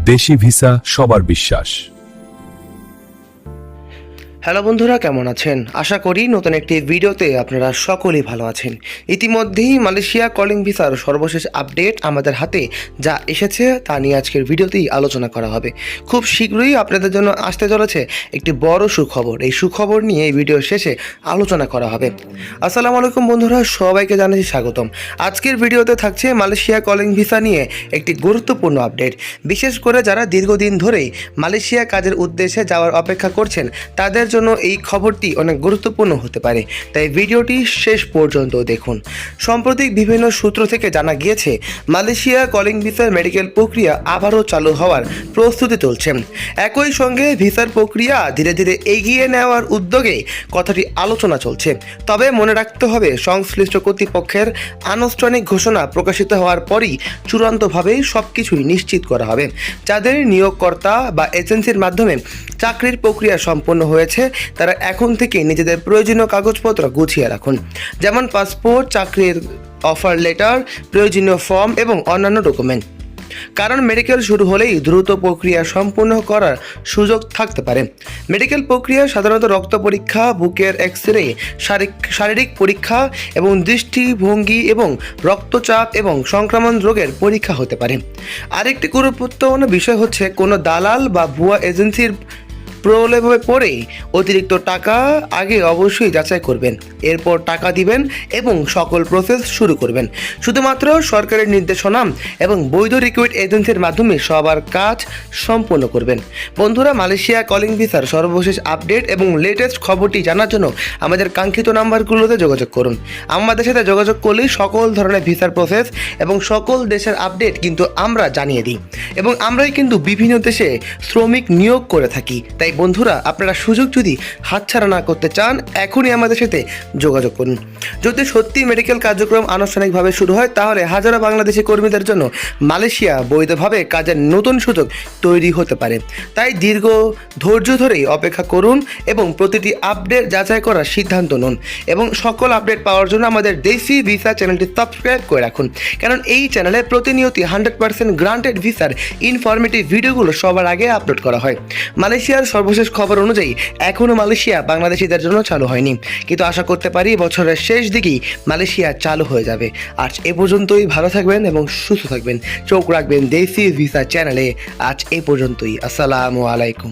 দেশি ভিসা সবার বিশ্বাস। হ্যালো বন্ধুরা, কেমন আছেন? আশা করি নতুন একটি ভিডিওতে আপনারা সকলেই ভালো আছেন। ইতিমধ্যেই মালয়েশিয়া কলিং ভিসার সর্বশেষ আপডেট আমাদের হাতে যা এসেছে তা নিয়ে আজকের ভিডিওতেই আলোচনা করা হবে। খুব শীঘ্রই আপনাদের জন্য আসতে চলেছে একটি বড় সুখবর। এই সুখবর নিয়ে এই ভিডিওর শেষে আলোচনা করা হবে। আসসালামু আলাইকুম বন্ধুরা, সবাইকে জানাচ্ছি স্বাগতম। আজকের ভিডিওতে থাকছে মালয়েশিয়া কলিং ভিসা নিয়ে একটি গুরুত্বপূর্ণ আপডেট। বিশেষ করে যারা দীর্ঘদিন ধরেই মালয়েশিয়া কাজের উদ্দেশ্যে যাওয়ার অপেক্ষা করছেন তাদের জন্য এই খবরটি অনেক গুরুত্বপূর্ণ হতে পারে, তাই ভিডিওটি শেষ পর্যন্ত দেখুন। সম্প্রতি বিভিন্ন সূত্র থেকে জানা গিয়েছে মালয়েশিয়া কলিং ভিসার মেডিকেল প্রক্রিয়া আবারও চালু হওয়ার প্রস্তুতি চলছে। একই সঙ্গে ভিসার প্রক্রিয়া ধীরে ধীরে এগিয়ে নেওয়ার উদ্যোগে কথাটি আলোচনা চলছে। তবে মনে রাখতে হবে, সংশ্লিষ্ট কর্তৃপক্ষের আনুষ্ঠানিক ঘোষণা প্রকাশিত হওয়ার পরই চূড়ান্তভাবে সবকিছুই নিশ্চিত করা হবে। যাদের নিয়োগকর্তা বা এজেন্সির মাধ্যমে চাকরির প্রক্রিয়া সম্পন্ন হয়েছে তারা এখন থেকে নিজেদের প্রয়োজনীয় কাগজপত্র গুছিয়ে রাখুন, যেমন পাসপোর্ট, চাকরির অফার লেটার, প্রয়োজনীয় ফর্ম এবং অন্যান্য ডকুমেন্ট। কারণ মেডিকেল শুরু হলেই দ্রুত প্রক্রিয়া সম্পূর্ণ করার সুযোগ থাকতে পারে। মেডিকেল প্রক্রিয়া সাধারণত রক্ত পরীক্ষা, বুকের এক্স-রে, শারীরিক পরীক্ষা এবং দৃষ্টিভঙ্গি এবং রক্তচাপ এবং সংক্রমণ রোগের পরীক্ষা হতে পারে। আরেকটি গুরুত্বপূর্ণ বিষয় হচ্ছে কোনো দালাল বা ভুয়া এজেন্সির প্রলোভে পড়ে অতিরিক্ত টাকা আগে অবশ্যই যাচাই করবেন, এরপর টাকা দিবেন এবং সকল প্রসেস শুরু করবেন। শুধুমাত্র সরকারের নির্দেশনা এবং বৈধ রিক্রুট এজেন্সির মাধ্যমে সবার কাজ সম্পন্ন করবেন। বন্ধুরা, মালয়েশিয়া কলিং ভিসার সর্বশেষ আপডেট এবং লেটেস্ট খবরটি জানার জন্য আমাদের কাঙ্ক্ষিত নাম্বারগুলোতে যোগাযোগ করুন। আমাদের সাথে যোগাযোগ করলেই সকল ধরনের ভিসার প্রসেস এবং সকল দেশের আপডেট কিন্তু আমরা জানিয়ে দিই এবং আমরাই কিন্তু বিভিন্ন দেশে শ্রমিক নিয়োগ করে থাকি। তাই বন্ধুরা, আপনারা সুযোগ যদি হাতছাড়া না করতে চান, এখনই আমাদের সাথে যোগাযোগ করুন। যদি সত্যি মেডিকেল কার্যক্রম আনুষ্ঠানিকভাবে শুরু হয় তাহলে হাজারো বাংলাদেশি কর্মীদের জন্য মালয়েশিয়া বৈধভাবে কাজের নতুন সুযোগ তৈরি হতে পারে। তাই দীর্ঘ ধৈর্য ধরেই অপেক্ষা করুন এবং প্রতিটি আপডেট যাচাই করার সিদ্ধান্ত নিন এবং সকল আপডেট পাওয়ার জন্য আমাদের দেশি ভিসা চ্যানেলটি সাবস্ক্রাইব করে রাখুন, কারণ এই চ্যানেলে প্রতিনিয়ত 100% গ্রান্টেড ভিসার ইনফরমেটিভ ভিডিওগুলো সবার আগে আপলোড করা হয়। মালয়েশিয়ার সর্বশেষ খবর অনুযায়ী এখনও মালয়েশিয়া বাংলাদেশিদের জন্য চালু হয়নি, কিন্তু আশা করতে পারি বছরের শেষ দিকেই মালয়েশিয়া চালু হয়ে যাবে। আজ এ পর্যন্তই। ভালো থাকবেন এবং সুস্থ থাকবেন। চোখ রাখবেন দেশি ভিসা চ্যানেলে। আজ এ পর্যন্তই। আসসালামু আলাইকুম।